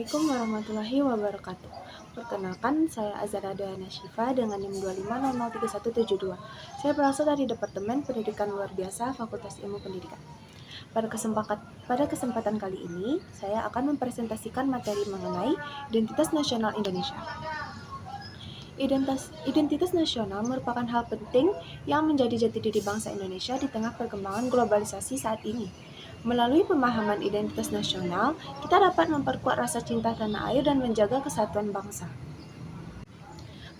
Assalamualaikum warahmatullahi wabarakatuh. Perkenalkan, saya Azara Dayana Syifa dengan NIM 2503172. Saya berasal dari Departemen Pendidikan Luar Biasa Fakultas Ilmu Pendidikan. Pada kesempatan kali ini, saya akan mempresentasikan materi mengenai Identitas Nasional Indonesia. Identitas nasional merupakan hal penting yang menjadi jati diri bangsa Indonesia di tengah perkembangan globalisasi saat ini. Melalui pemahaman identitas nasional, kita dapat memperkuat rasa cinta tanah air dan menjaga kesatuan bangsa.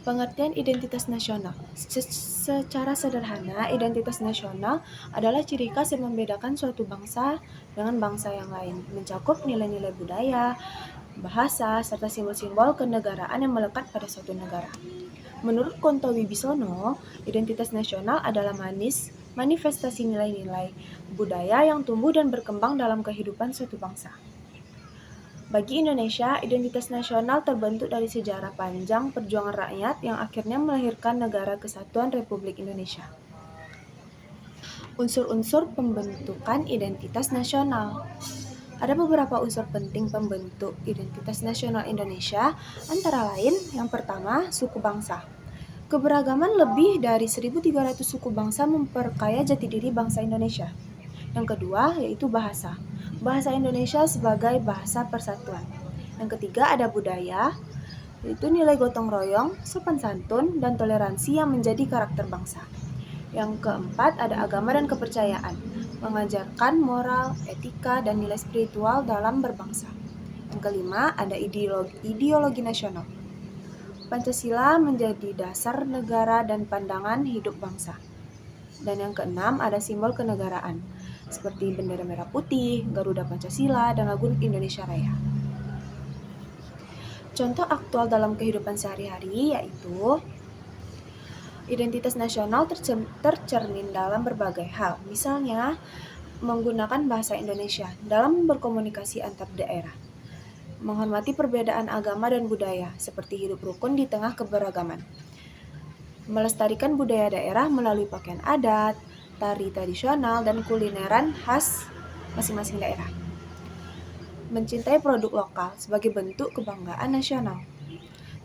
Pengertian identitas nasional. Secara sederhana, identitas nasional adalah ciri khas yang membedakan suatu bangsa dengan bangsa yang lain, mencakup nilai-nilai budaya, bahasa, serta simbol-simbol kenegaraan yang melekat pada suatu negara. Menurut Konto Wibisono, identitas nasional adalah manifestasi nilai-nilai budaya yang tumbuh dan berkembang dalam kehidupan suatu bangsa. Bagi Indonesia, identitas nasional terbentuk dari sejarah panjang perjuangan rakyat yang akhirnya melahirkan Negara Kesatuan Republik Indonesia. Unsur-unsur pembentukan identitas nasional. Ada beberapa unsur penting pembentuk identitas nasional Indonesia, antara lain yang pertama, suku bangsa. Keberagaman lebih dari 1.300 suku bangsa memperkaya jati diri bangsa Indonesia. Yang kedua, yaitu bahasa. Bahasa Indonesia sebagai bahasa persatuan. Yang ketiga, ada budaya, yaitu nilai gotong royong, sopan santun, dan toleransi yang menjadi karakter bangsa. Yang keempat, ada agama dan kepercayaan, mengajarkan moral, etika, dan nilai spiritual dalam berbangsa. Yang kelima, ada ideologi nasional. Pancasila menjadi dasar negara dan pandangan hidup bangsa. Dan yang keenam, ada simbol kenegaraan, seperti bendera merah putih, Garuda Pancasila, dan lagu Indonesia Raya. Contoh aktual dalam kehidupan sehari-hari yaitu identitas nasional tercermin dalam berbagai hal, misalnya menggunakan bahasa Indonesia dalam berkomunikasi antar daerah, menghormati perbedaan agama dan budaya, seperti hidup rukun di tengah keberagaman, melestarikan budaya daerah melalui pakaian adat, tari tradisional, dan kulineran khas masing-masing daerah, mencintai produk lokal sebagai bentuk kebanggaan nasional.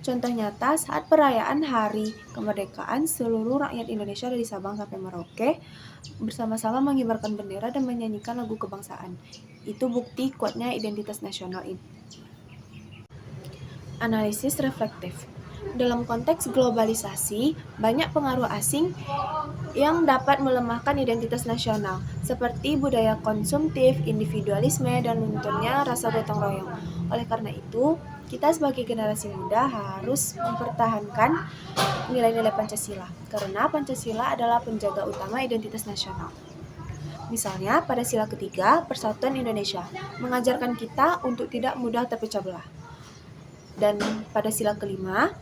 Contoh nyata saat perayaan Hari Kemerdekaan, seluruh rakyat Indonesia dari Sabang sampai Merauke bersama-sama mengibarkan bendera dan menyanyikan lagu kebangsaan. Itu bukti kuatnya identitas nasional ini. Analisis reflektif. Dalam konteks globalisasi, banyak pengaruh asing yang dapat melemahkan identitas nasional, seperti budaya konsumtif, individualisme, dan lunturnya rasa gotong royong. Oleh karena itu, kita sebagai generasi muda harus mempertahankan nilai-nilai Pancasila, karena Pancasila adalah penjaga utama identitas nasional. Misalnya, pada sila ketiga, Persatuan Indonesia, mengajarkan kita untuk tidak mudah terpecah belah. Dan pada sila kelima,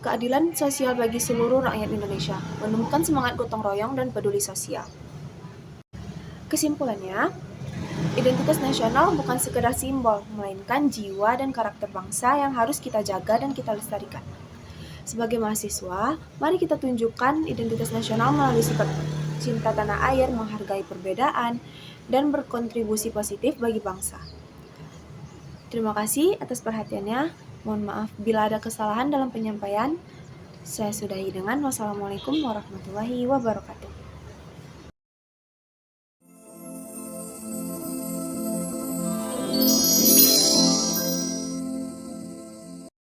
keadilan sosial bagi seluruh rakyat Indonesia, menemukan semangat gotong royong dan peduli sosial. Kesimpulannya, identitas nasional bukan sekedar simbol, melainkan jiwa dan karakter bangsa yang harus kita jaga dan kita lestarikan. Sebagai mahasiswa, mari kita tunjukkan identitas nasional melalui sikap cinta tanah air, menghargai perbedaan, dan berkontribusi positif bagi bangsa. Terima kasih atas perhatiannya. Mohon maaf bila ada kesalahan dalam penyampaian. Saya sudahi dengan wassalamualaikum warahmatullahi wabarakatuh.